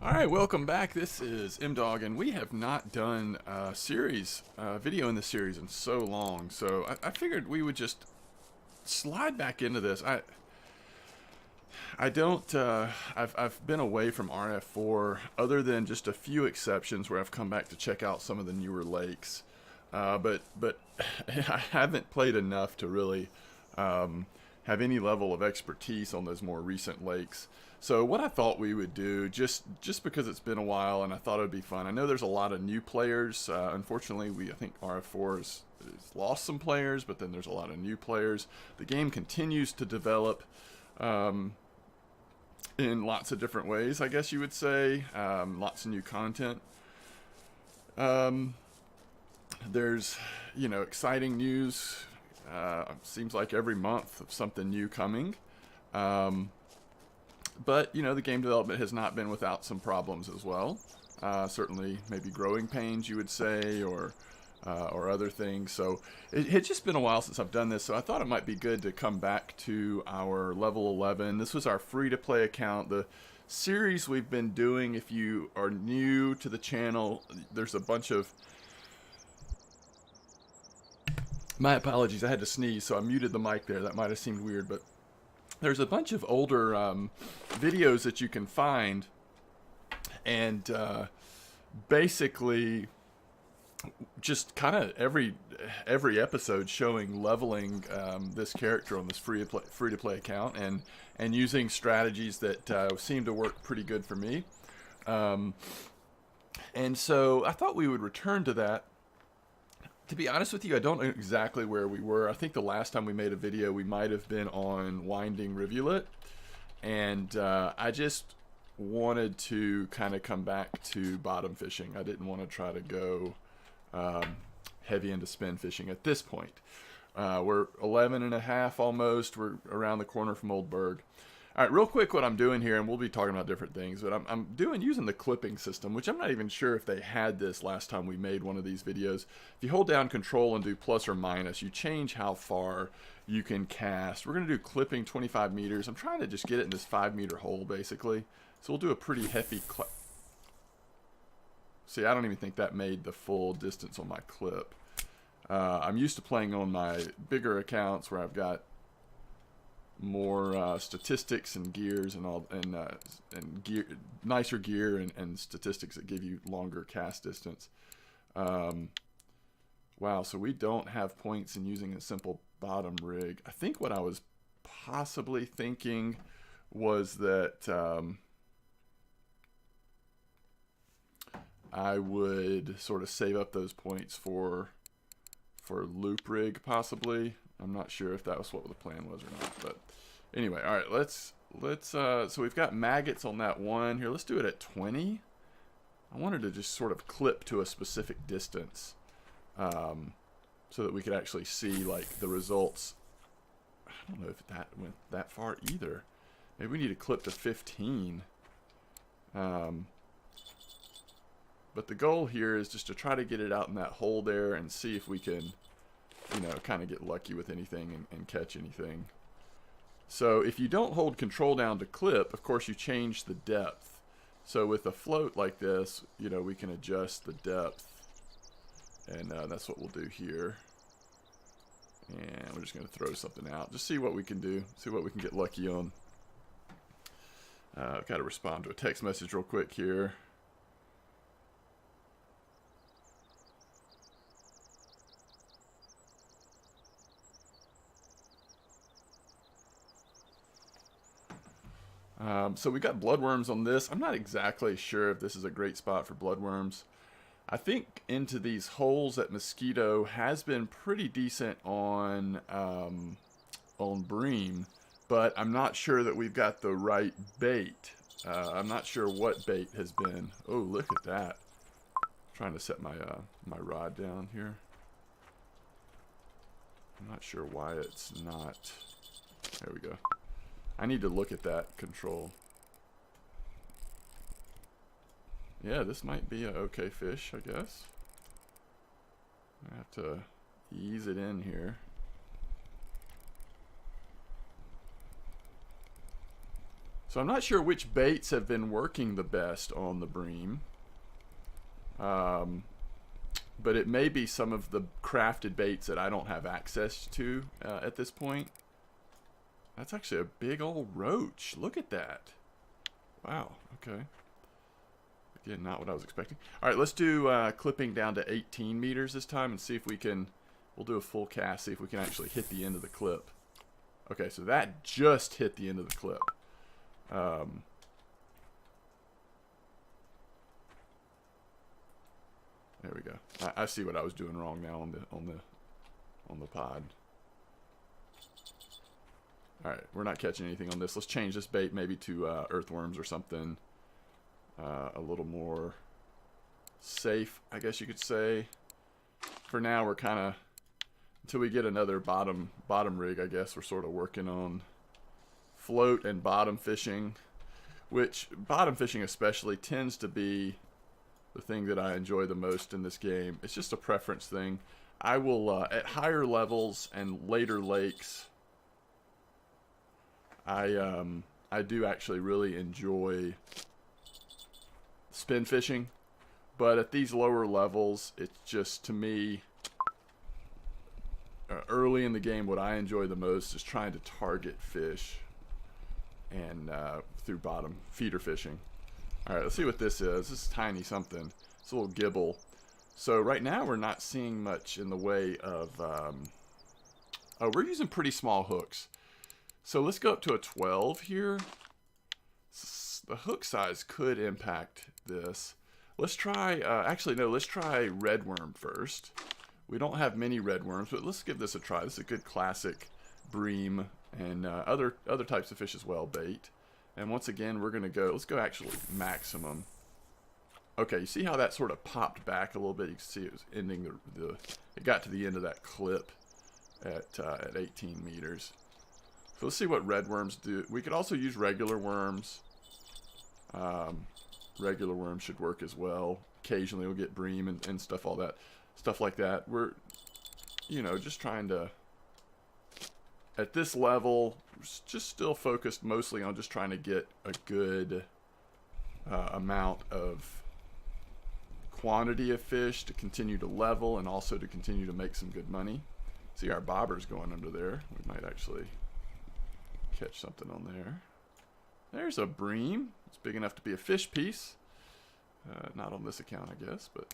Alright, welcome back. This is M-Dog, and we have not done a series, video in the series in so long, so I figured we would just slide back into this. I've been away from RF4 other than just a few exceptions where I've come back to check out some of the newer lakes. But I haven't played enough to really have any level of expertise on those more recent lakes. So what I thought we would do, just because it's been a while and I thought it would be fun. I know there's a lot of new players. Unfortunately, I think RF4 has lost some players, but then there's a lot of new players. The game continues to develop in lots of different ways, I guess you would say. Lots of new content. There's, exciting news. Seems like every month of something new coming. But, the game development has not been without some problems as well. Certainly, maybe growing pains, you would say, or other things. So, it had just been a while since I've done this, so I thought it might be good to come back to our level 11. This was our free-to-play account. The series we've been doing, if you are new to the channel, there's a bunch of... My apologies, I had to sneeze, so I muted the mic there. That might have seemed weird, but there's a bunch of older videos that you can find, and basically just kind of every episode showing leveling this character on this free to play account, and using strategies that seem to work pretty good for me. And so I thought we would return to that. To be honest with you, I don't know exactly where we were. I think the last time we made a video, we might have been on Winding Rivulet. And I just wanted to kind of come back to bottom fishing. I didn't want to try to go heavy into spin fishing at this point. We're 11 and a half almost. We're around the corner from Old Berg. All right, real quick what I'm doing here, and we'll be talking about different things, but I'm using the clipping system, which I'm not even sure if they had this last time we made one of these videos. If you hold down control and do plus or minus, you change how far you can cast. We're going to do clipping 25 meters. I'm trying to just get it in this 5-meter hole, basically. So we'll do a pretty hefty clip. See, I don't even think that made the full distance on my clip. I'm used to playing on my bigger accounts where I've got more statistics and gears and all, and gear, nicer gear and statistics that give you longer cast distance. Wow, so we don't have points in using a simple bottom rig. I think what I was possibly thinking was that I would sort of save up those points for loop rig, possibly. I'm not sure if that was what the plan was or not, but anyway, all right, let's so we've got maggots on that one here. Let's do it at 20. I wanted to just sort of clip to a specific distance, so that we could actually see like the results. I don't know if that went that far either. Maybe we need to clip to 15. But the goal here is just to try to get it out in that hole there and see if we can, kind of get lucky with anything and catch anything. So if you don't hold control down to clip, of course you change the depth. So with a float like this, we can adjust the depth. And that's what we'll do here. And we're just going to throw something out. Just see what we can do. See what we can get lucky on. I've got to respond to a text message real quick here. So we got bloodworms on this. I'm not exactly sure if this is a great spot for bloodworms. I think into these holes at Mosquito has been pretty decent on bream, but I'm not sure that we've got the right bait. I'm not sure what bait has been. Oh, look at that! I'm trying to set my my rod down here. I'm not sure why it's not. There we go. I need to look at that control. Yeah, this might be an okay fish, I guess. I have to ease it in here. So I'm not sure which baits have been working the best on the bream. But it may be some of the crafted baits that I don't have access to at this point. That's actually a big old roach. Look at that. Wow, okay. Again, not what I was expecting. All right, let's do clipping down to 18 meters this time and see if we can, we'll do a full cast, see if we can actually hit the end of the clip. Okay, so that just hit the end of the clip. There we go. I see what I was doing wrong now on the pod. All right, we're not catching anything on this. Let's change this bait maybe to earthworms or something a little more safe, I guess you could say. For now, we're kind of, until we get another bottom rig, I guess we're sort of working on float and bottom fishing, which bottom fishing especially tends to be the thing that I enjoy the most in this game. It's just a preference thing. I will, at higher levels and later lakes, I do actually really enjoy spin fishing, but at these lower levels, it's just, to me, early in the game, what I enjoy the most is trying to target fish and through bottom feeder fishing. All right, let's see what this is. This is tiny something. It's a little gibble. So right now we're not seeing much in the way of, oh, we're using pretty small hooks. So let's go up to a 12 here. The hook size could impact this. Let's try, actually no, let's try redworm first. We don't have many redworms, but let's give this a try. This is a good classic bream and other types of fish as well, bait. And once again, we're going to go, let's go actually maximum. Okay, you see how that sort of popped back a little bit? You can see it was ending it got to the end of that clip at 18 meters. So let's see what redworms do. We could also use regular worms. Regular worms should work as well. Occasionally we'll get bream and stuff, all that. Stuff like that. We're, you know, just trying to, at this level, just still focused mostly on just trying to get a good amount of quantity of fish to continue to level and also to continue to make some good money. See our bobbers going under there. We might actually catch something on there. There's a bream. It's big enough to be a fish piece. Not on this account, I guess, but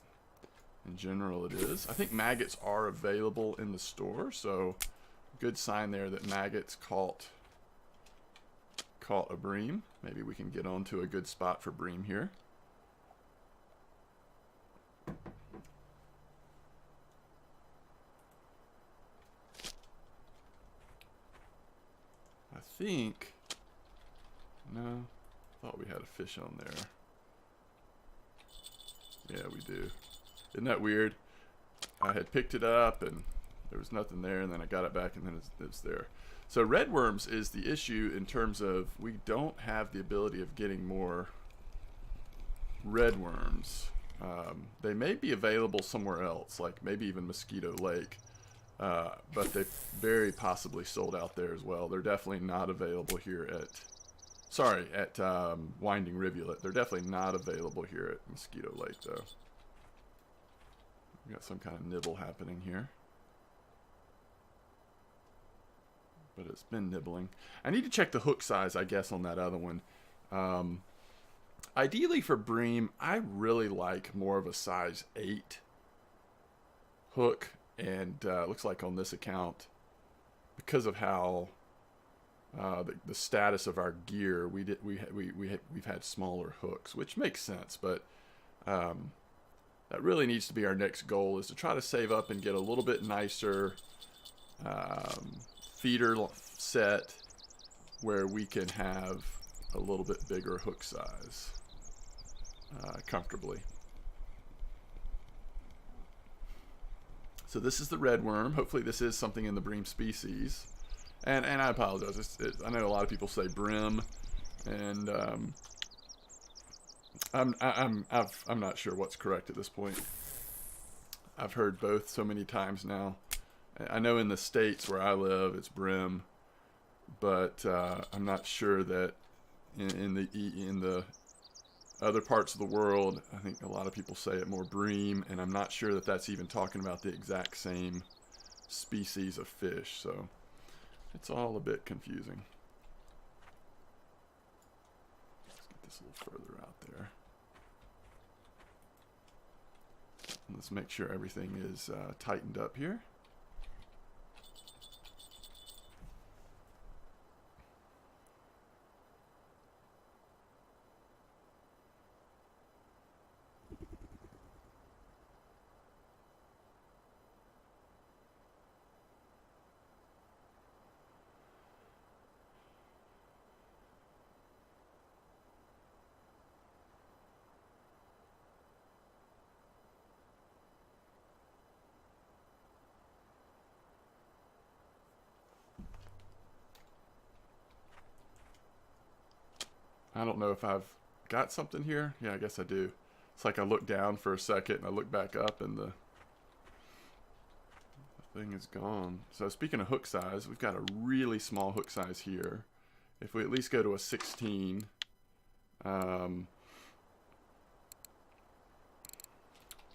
in general it is. I think maggots are available in the store, so good sign there that maggots caught a bream. Maybe we can get onto a good spot for bream here. I think, no, thought we had a fish on there. Yeah, we do. Isn't that weird? I had picked it up and there was nothing there, and then I got it back and then it's there. So redworms is the issue in terms of we don't have the ability of getting more redworms. They may be available somewhere else, like maybe even Mosquito Lake, but they very possibly sold out there as well. They're definitely not available here at Winding Rivulet. They're definitely not available here at Mosquito Lake though. We got some kind of nibble happening here. But it's been nibbling. I need to check the hook size, I guess, on that other one. Ideally for bream, I really like more of a size 8 hook, and looks like on this account, because of how the status of our gear, we've had smaller hooks, which makes sense, but that really needs to be our next goal, is to try to save up and get a little bit nicer feeder set where we can have a little bit bigger hook size comfortably. So this is the redworm. Hopefully this is something in the bream species. And I apologize. I know a lot of people say brim, and I'm not sure what's correct at this point. I've heard both so many times now. I know in the States where I live it's brim, but I'm not sure that in the other parts of the world, I think a lot of people say it more bream, and I'm not sure that that's even talking about the exact same species of fish, so it's all a bit confusing. Let's get this a little further out there. Let's make sure everything is tightened up here. I don't know if I've got something here. Yeah, I guess I do. It's like I look down for a second and I look back up and the thing is gone. So speaking of hook size, we've got a really small hook size here. If we at least go to a 16,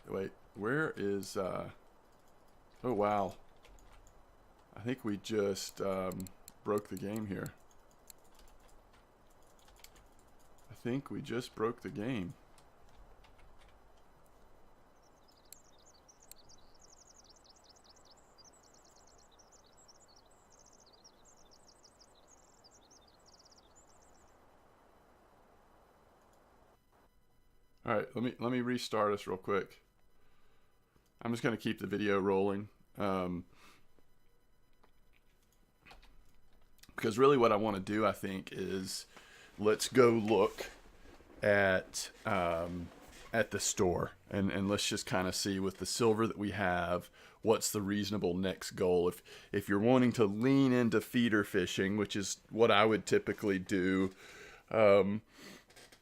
wait, where is, oh wow. I think we just broke the game here. I think we just broke the game. All right, let me restart us real quick. I'm just going to keep the video rolling because really what I want to do, I think, is let's go look at the store and let's just kind of see with the silver that we have, what's the reasonable next goal. If you're wanting to lean into feeder fishing, which is what I would typically do, and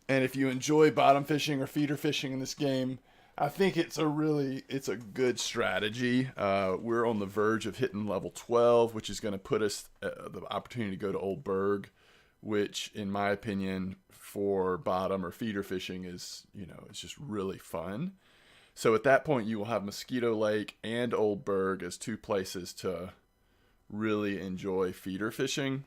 if you enjoy bottom fishing or feeder fishing in this game, I think it's a good strategy. We're on the verge of hitting level 12, which is going to put us the opportunity to go to Old Berg, which in my opinion for bottom or feeder fishing is, it's just really fun. So at that point you will have Mosquito Lake and Old Berg as two places to really enjoy feeder fishing.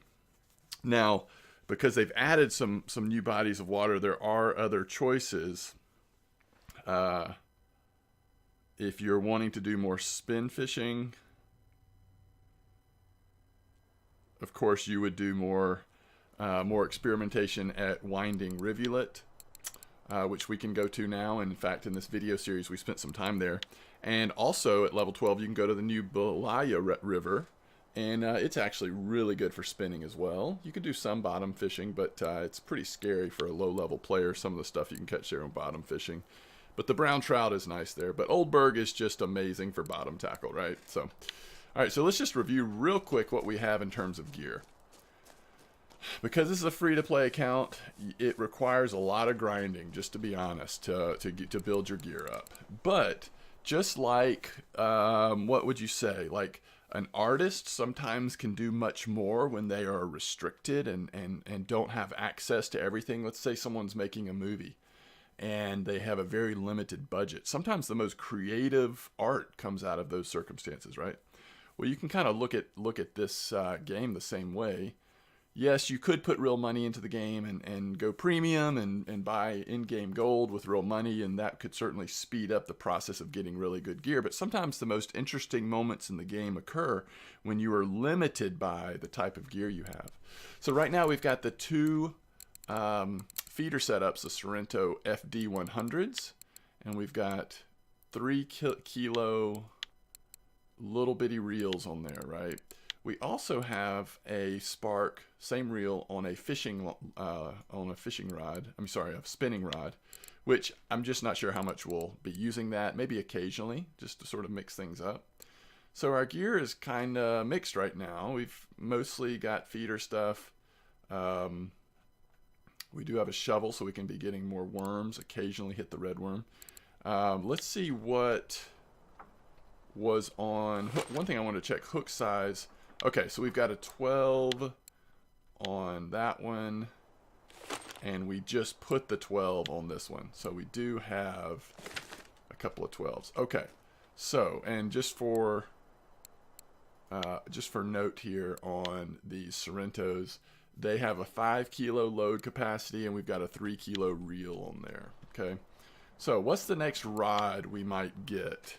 Now, because they've added some new bodies of water, there are other choices. If you're wanting to do more spin fishing, of course you would do more experimentation at Winding Rivulet, which we can go to now. And in fact, in this video series, we spent some time there. And also at level 12, you can go to the new Belaya River, and it's actually really good for spinning as well. You can do some bottom fishing, but it's pretty scary for a low-level player, some of the stuff you can catch there on bottom fishing. But the brown trout is nice there. But Old Berg is just amazing for bottom tackle, right? So, all right, so let's just review real quick what we have in terms of gear. Because this is a free-to-play account, it requires a lot of grinding, just to be honest, to build your gear up. But just like, what would you say? Like an artist sometimes can do much more when they are restricted and don't have access to everything. Let's say someone's making a movie and they have a very limited budget. Sometimes the most creative art comes out of those circumstances, right? Well, you can kind of look at this game the same way. Yes, you could put real money into the game and go premium and buy in-game gold with real money, and that could certainly speed up the process of getting really good gear. But sometimes the most interesting moments in the game occur when you are limited by the type of gear you have. So right now we've got the two feeder setups, the Sorrento FD100s, and we've got 3 kilo little bitty reels on there, right? We also have a Spark, same reel on a fishing rod. I'm sorry, a spinning rod, which I'm just not sure how much we'll be using that. Maybe occasionally, just to sort of mix things up. So our gear is kind of mixed right now. We've mostly got feeder stuff. We do have a shovel, so we can be getting more worms. Occasionally hit the red worm. Let's see what was on. One thing I want to check, hook size. Okay, so we've got a 12 on that one. and we just put the 12 on this one. So we do have a couple of 12s. Okay, so, and just for note here on these Sorrentos, they have a 5 kilo load capacity, and we've got a 3 kilo reel on there. Okay, so what's the next rod we might get,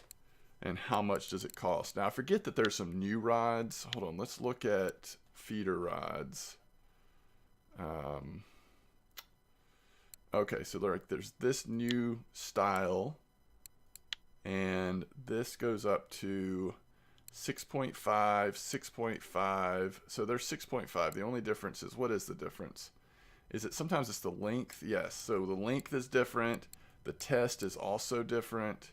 and how much does it cost? Now I forget that there's some new rods. Hold on, let's look at feeder rods. Okay, so there's this new style, and this goes up to 6.5, 6.5. So there's 6.5. The only difference is, what is the difference? Is it sometimes it's the length? Yes. So the length is different. The test is also different.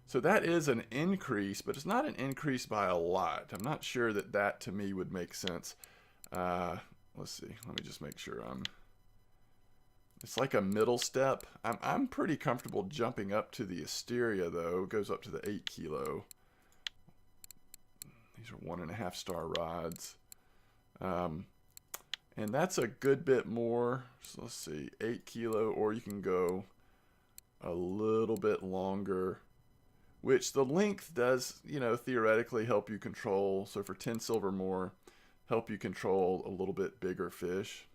So that is an increase, but it's not an increase by a lot. I'm not sure that that to me would make sense. Let's see. Let me just make sure it's like a middle step. I'm pretty comfortable jumping up to the Asteria though. It goes up to the 8 kilo. These are 1.5 star rods. And that's a good bit more. So let's see, 8 kilo, or you can go a little bit longer, which the length does, you know, theoretically help you control. So for 10 silver more, help you control a little bit bigger fish.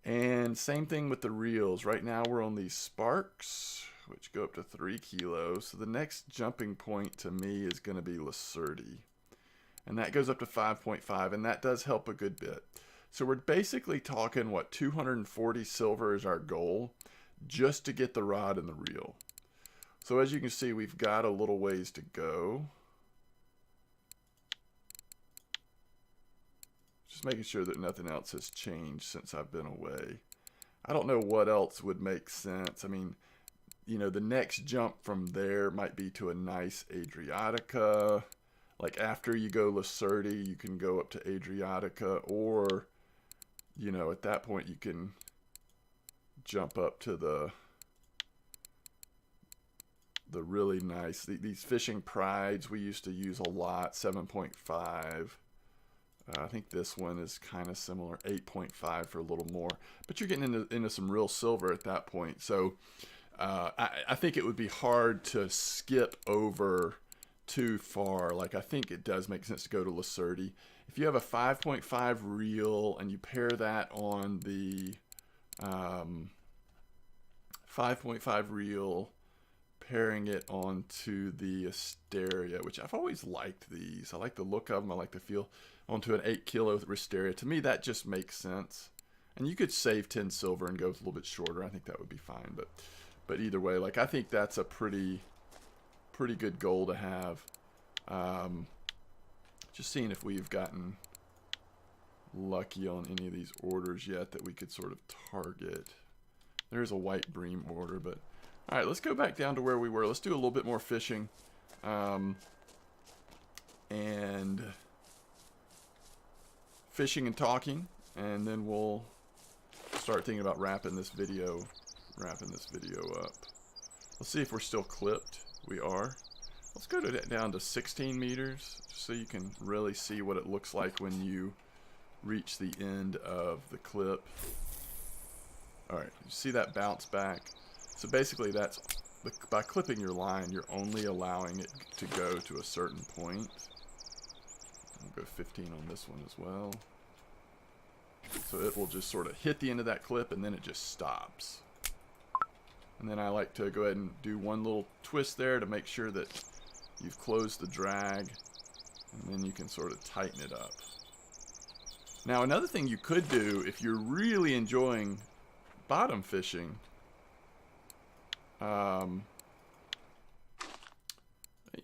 And same thing with the reels. Right now we're on these Sparks, which go up to 3 kilos. So the next jumping point to me is going to be Lacerti. And that goes up to 5.5, and that does help a good bit. So we're basically talking, what, 240 silver is our goal just to get the rod and the reel. So as you can see, we've got a little ways to go. Just making sure that nothing else has changed since I've been away. I don't know what else would make sense. I mean, you know, the next jump from there might be to a nice Adriatica. Like after you go Lacerti, you can go up to Adriatica, or, you know, at that point you can jump up to the really nice, these fishing prides we used to use a lot, 7.5. I think this one is kind of similar, 8.5 for a little more. But you're getting into some real silver at that point. So I think it would be hard to skip over too far. Like, I think it does make sense to go to Lacerti. If you have a 5.5 reel and you pair that on the 5.5 reel, pairing it onto the Asteria, which I've always liked these. I like the look of them. I like the feel. Onto an 8 kilo Asteria. To me, that just makes sense. And you could save 10 silver and go a little bit shorter. I think that would be fine. But either way, like, I think that's a pretty good goal to have. Just seeing if we've gotten lucky on any of these orders yet that we could sort of target. There's a white bream order, but all right, let's go back down to where we were. Let's do a little bit more fishing, and talking, and then we'll start thinking about wrapping this video up. Let's see if we're still clipped. We are. Let's go down to 16 meters, just so you can really see what it looks like when you reach the end of the clip. All right, you see that bounce back? So basically that's, by clipping your line, you're only allowing it to go to a certain point. I'll go 15 on this one as well. So it will just sort of hit the end of that clip, and then it just stops. And then I like to go ahead and do one little twist there to make sure that you've closed the drag, and then you can sort of tighten it up. Now another thing you could do if you're really enjoying bottom fishing, you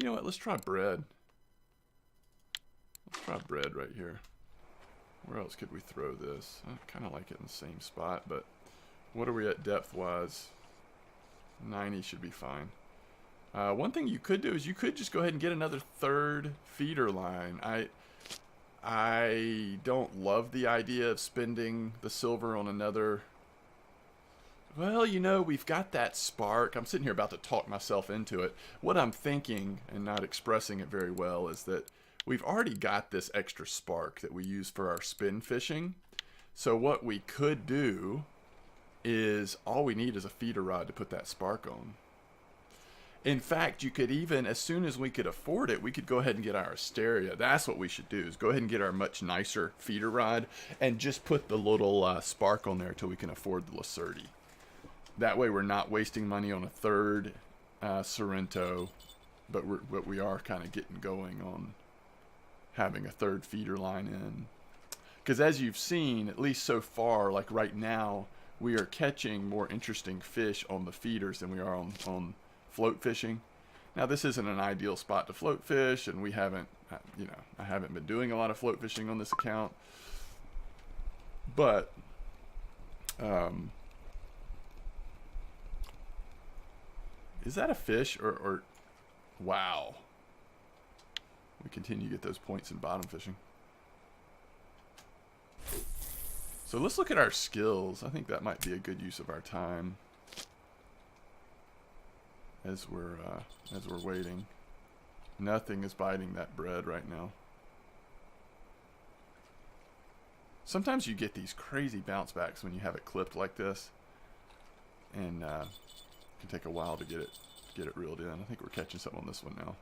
know what, let's try bread. Let's try bread right here. Where else could we throw this? I kind of like it in the same spot, but what are we at depth-wise? 90 should be fine. One thing you could do is you could just go ahead and get another third feeder line. I don't love the idea of spending the silver on another. Well, you know, we've got that spark. I'm sitting here about to talk myself into it. What I'm thinking, and not expressing it very well, is that we've already got this extra spark that we use for our spin fishing. So what we could do is all we need is a feeder rod to put that spark on. In fact, you could even, as soon as we could afford it, we could go ahead and get our Asteria. That's what we should do, is go ahead and get our much nicer feeder rod and just put the little spark on there until we can afford the Lacerti. That way we're not wasting money on a third Sorrento, but we are kind of getting going on having a third feeder line in. Because as you've seen, at least so far, like right now, we are catching more interesting fish on the feeders than we are on float fishing. Now this isn't an ideal spot to float fish, and we haven't, I haven't been doing a lot of float fishing on this account, but is that a fish or wow, we continue to get those points in bottom fishing. So let's look at our skills. I think that might be a good use of our time as we're waiting. Nothing is biting that bread right now. Sometimes you get these crazy bounce backs when you have it clipped like this, and it can take a while to get it reeled in. I think we're catching something on this one now.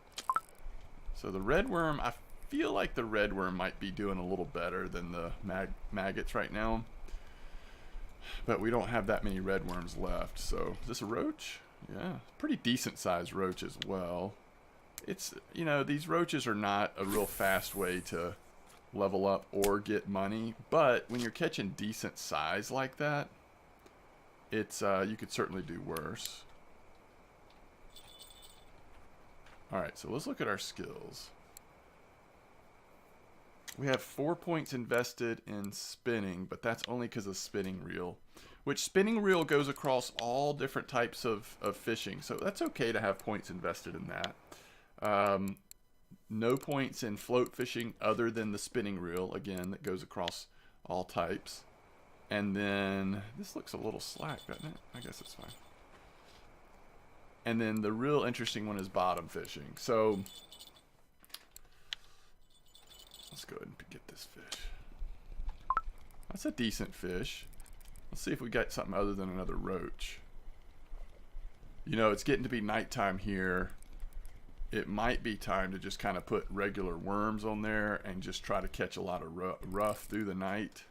So the red worm, I feel like the red worm might be doing a little better than the maggots right now, but we don't have that many red worms left. So is this a roach? Yeah, pretty decent sized roach as well. It's, these roaches are not a real fast way to level up or get money, but when you're catching decent size like that, it's you could certainly do worse. All right, so let's look at our skills. We have 4 points invested in spinning, but that's only because of spinning reel, which spinning reel goes across all different types of fishing. So that's okay to have points invested in that. No points in float fishing other than the spinning reel, again, that goes across all types. And then this looks a little slack, doesn't it? I guess it's fine. And then the real interesting one is bottom fishing. So let's go ahead and get this fish. That's a decent fish. Let's see if we got something other than another roach. It's getting to be nighttime here. It might be time to just kind of put regular worms on there and just try to catch a lot of rough through the night.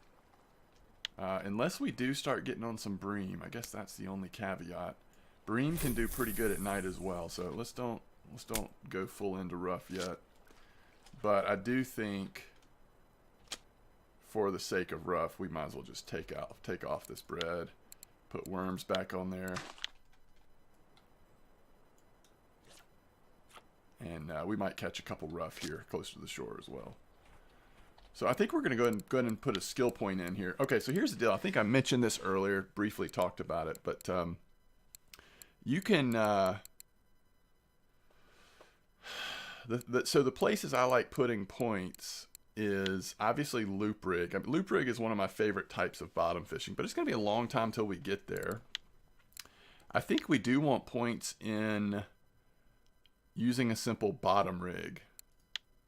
Unless we do start getting on some bream. I guess that's the only caveat. Bream can do pretty good at night as well, so let's don't go full into rough yet. But I do think, for the sake of rough, we might as well just take off this bread, put worms back on there, and we might catch a couple rough here close to the shore as well. So I think we're going to go ahead and put a skill point in here. Okay, so here's the deal. I think I mentioned this earlier, briefly talked about it, but you can so the places I like putting points is obviously loop rig. I mean, loop rig is one of my favorite types of bottom fishing, but it's going to be a long time till we get there. I think we do want points in using a simple bottom rig.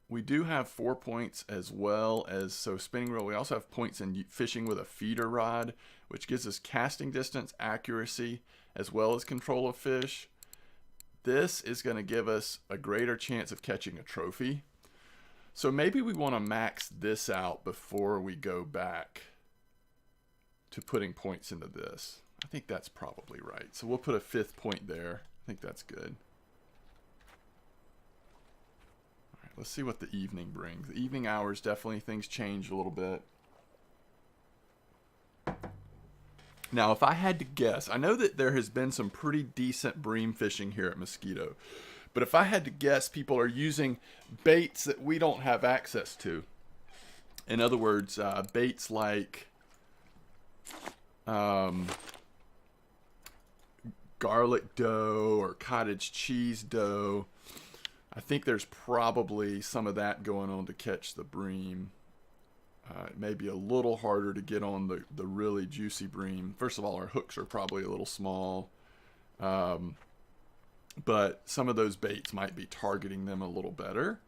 We do have 4 points as well as, so spinning reel. We also have points in fishing with a feeder rod, which gives us casting distance, accuracy, as well as control of fish. This is going to give us a greater chance of catching a trophy. So maybe we want to max this out before we go back to putting points into this. I think that's probably right. So we'll put a 5th point there. I think that's good. All right, let's see what the evening brings. The evening hours, definitely things change a little bit. Now, if I had to guess, I know that there has been some pretty decent bream fishing here at Mosquito, but if I had to guess, people are using baits that we don't have access to. In other words, baits like garlic dough or cottage cheese dough. I think there's probably some of that going on to catch the bream. It may be a little harder to get on the really juicy bream. First of all, our hooks are probably a little small. But some of those baits might be targeting them a little better.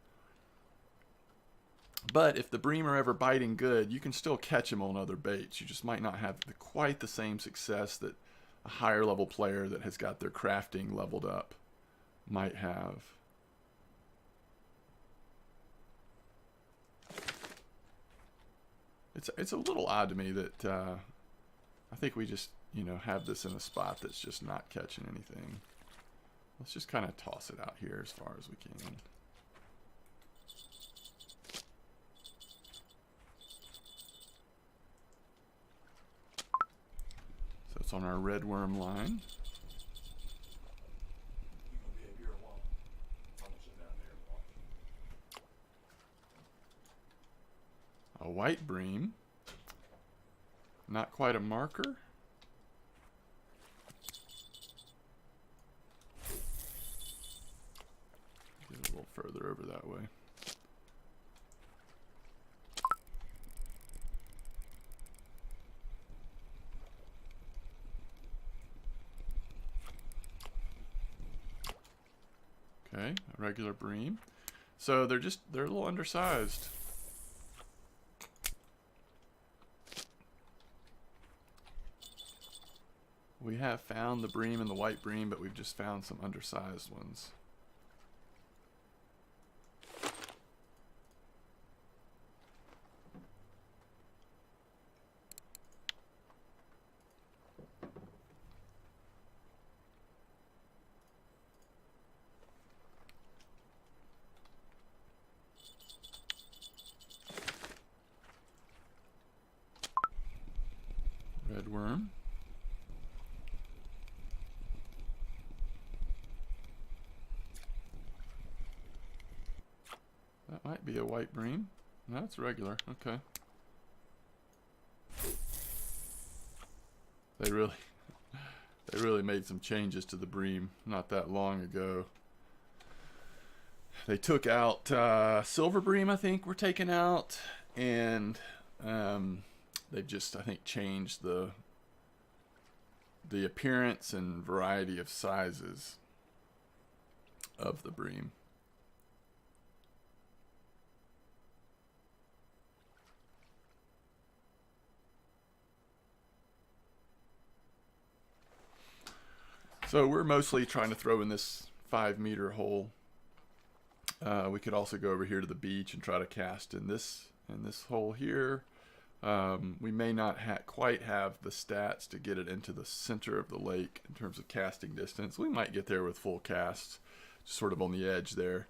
But if the bream are ever biting good, you can still catch them on other baits. You just might not have quite the same success that a higher level player that has got their crafting leveled up might have. It's a little odd to me that I think we just, you know, have this in a spot that's just not catching anything. Let's just kind of toss it out here as far as we can. So it's on our red worm line. A white bream. Not quite a marker. Get a little further over that way. Okay, a regular bream. So they're a little undersized. We have found the bream and the white bream, but we've just found some undersized ones. Red worm. That might be a white bream. No, it's regular. Okay. They really made some changes to the bream not that long ago. They took out silver bream, I think, were taken out, and they've just, I think, changed the appearance and variety of sizes of the bream. So we're mostly trying to throw in this 5-meter hole. We could also go over here to the beach and try to cast in this hole here. We may not quite have the stats to get it into the center of the lake in terms of casting distance. We might get there with full casts, just sort of on the edge there.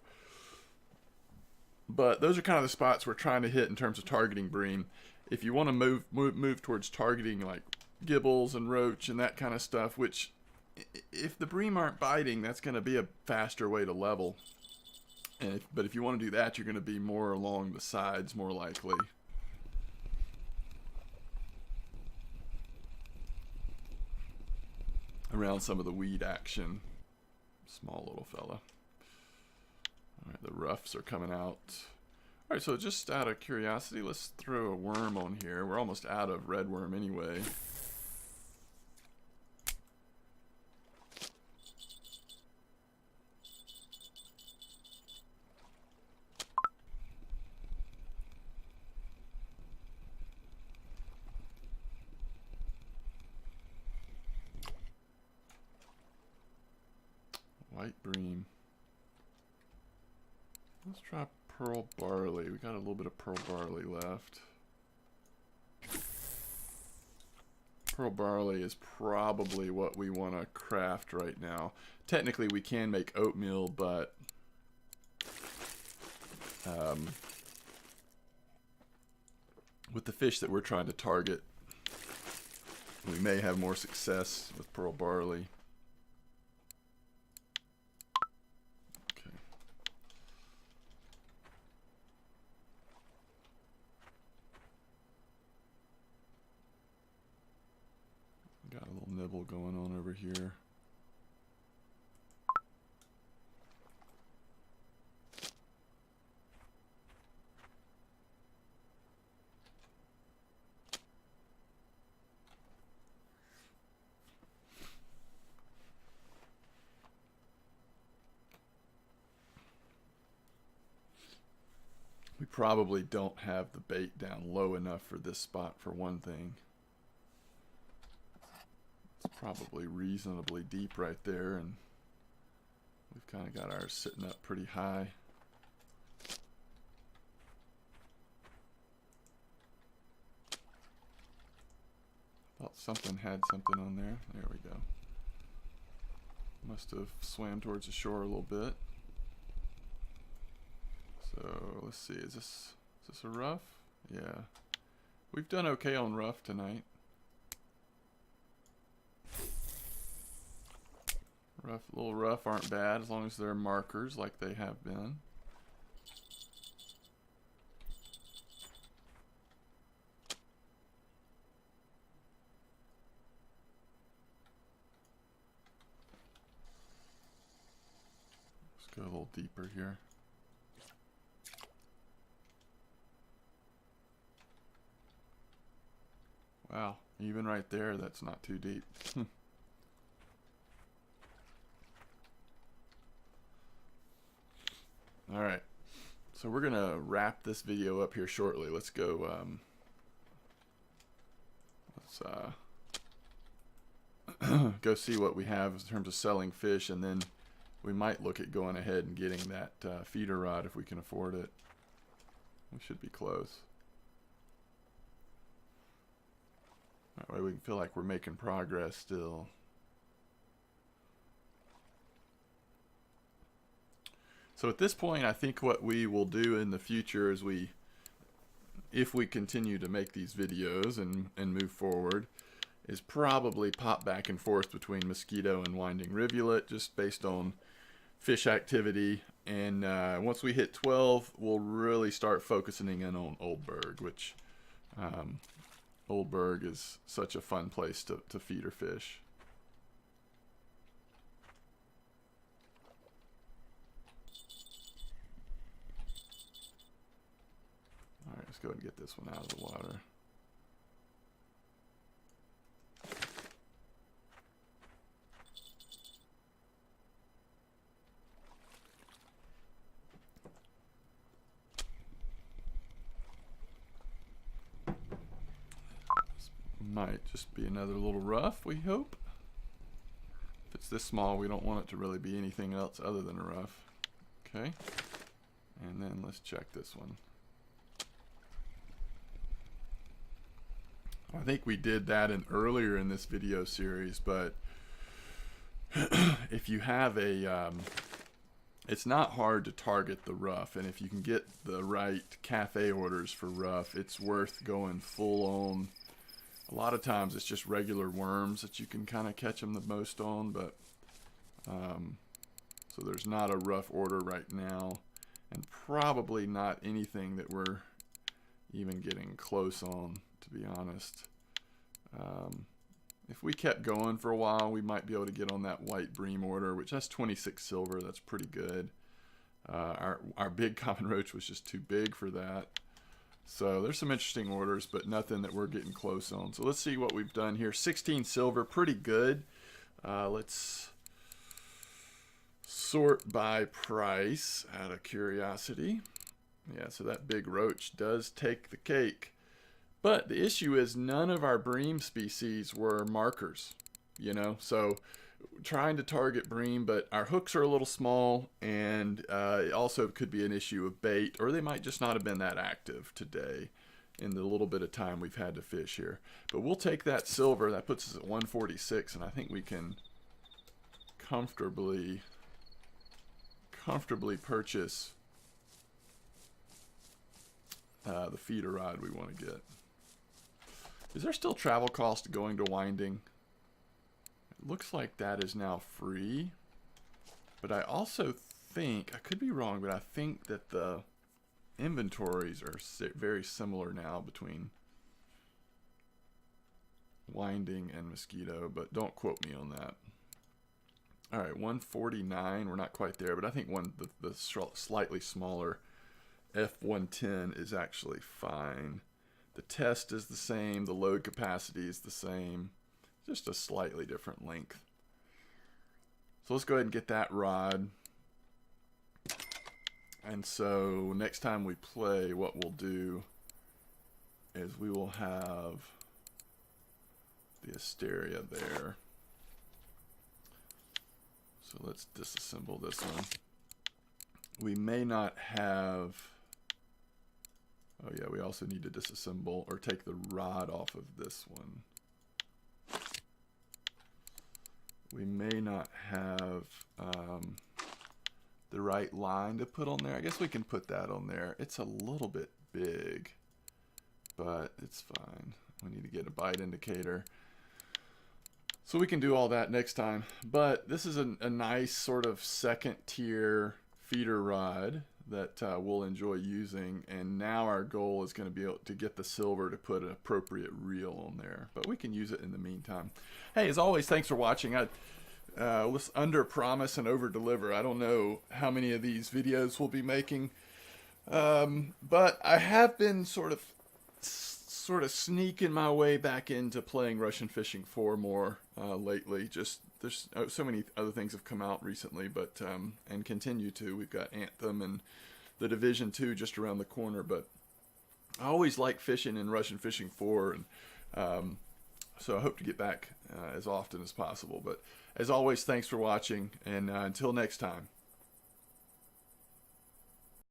But those are kind of the spots we're trying to hit in terms of targeting bream. If you want to move towards targeting like gibbles and roach and that kind of stuff, which if the bream aren't biting, that's going to be a faster way to level. But if you want to do that, you're going to be more along the sides, more likely. Around some of the weed action. Small little fella. Alright, the roughs are coming out. Alright, so just out of curiosity, let's throw a worm on here. We're almost out of red worm anyway. White bream. Let's try pearl barley. We got a little bit of pearl barley left. Pearl barley is probably what we want to craft right now. Technically we can make oatmeal, but with the fish that we're trying to target, we may have more success with pearl barley. Got a little nibble going on over here. We probably don't have the bait down low enough for this spot, for one thing. It's probably reasonably deep right there, and we've kind of got ours sitting up pretty high. Thought something had something on there. There we go. Must have swam towards the shore a little bit. So let's see, is this a rough? Yeah. We've done okay on rough tonight. Little rough aren't bad as long as they're markers like they have been. Let's go a little deeper here. Wow, even right there, that's not too deep. All right, so we're gonna wrap this video up here shortly. Let's go. Go see what we have in terms of selling fish, and then we might look at going ahead and getting that feeder rod if we can afford it. We should be close. That way we can feel like we're making progress still. So at this point, I think what we will do in the future is if we continue to make these videos and move forward, is probably pop back and forth between Mosquito and Winding Rivulet, just based on fish activity. And once we hit 12, we'll really start focusing in on Oldberg, which Oldberg is such a fun place to feeder fish. All right, let's go ahead and get this one out of the water. Might just be another little rough, we hope. If it's this small, we don't want it to really be anything else other than a rough. Okay, and then let's check this one. I think we did that earlier in this video series, but if you have it's not hard to target the rough, and if you can get the right cafe orders for rough, it's worth going full on. A lot of times it's just regular worms that you can kind of catch them the most on, but so there's not a rough order right now, and probably not anything that we're even getting close on, to be honest. If we kept going for a while, we might be able to get on that white bream order, which has 26 silver. That's pretty good. Our big common roach was just too big for that. So there's some interesting orders, but nothing that we're getting close on. So let's see what we've done here. 16 silver, pretty good. Let's sort by price out of curiosity. Yeah, so that big roach does take the cake. But the issue is none of our bream species were markers, you know, so trying to target bream, but our hooks are a little small, and it also could be an issue of bait, or they might just not have been that active today in the little bit of time we've had to fish here. But we'll take that silver. That puts us at 146, and I think we can comfortably purchase the feeder rod we want to get. Is there still travel cost going to Winding? It looks like that is now free. But I also think, I could be wrong, but I think that the inventories are very similar now between Winding and Mosquito, but don't quote me on that. All right, 149, we're not quite there, but I think the slightly smaller F110 is actually fine. The test is the same, the load capacity is the same, just a slightly different length. So let's go ahead and get that rod. And so next time we play, what we'll do is we will have the Asteria there. So let's disassemble this one. We may not have, oh yeah, we also need to disassemble or take the rod off of this one. We may not have the right line to put on there. I guess we can put that on there. It's a little bit big, but it's fine. We need to get a bite indicator. So we can do all that next time. But this is a nice sort of second tier feeder rod that we'll enjoy using. And now our goal is going to be able to get the silver to put an appropriate reel on there. But we can use it in the meantime. Hey, as always, thanks for watching. Let's under promise and over deliver. I don't know how many of these videos we'll be making. But I have been sort of sneaking my way back into playing Russian Fishing 4 more lately. Just there's so many other things have come out recently, but and continue to. We've got Anthem and the Division 2 just around the corner, but I always like fishing in Russian Fishing 4, and so I hope to get back as often as possible. But as always, thanks for watching, and until next time.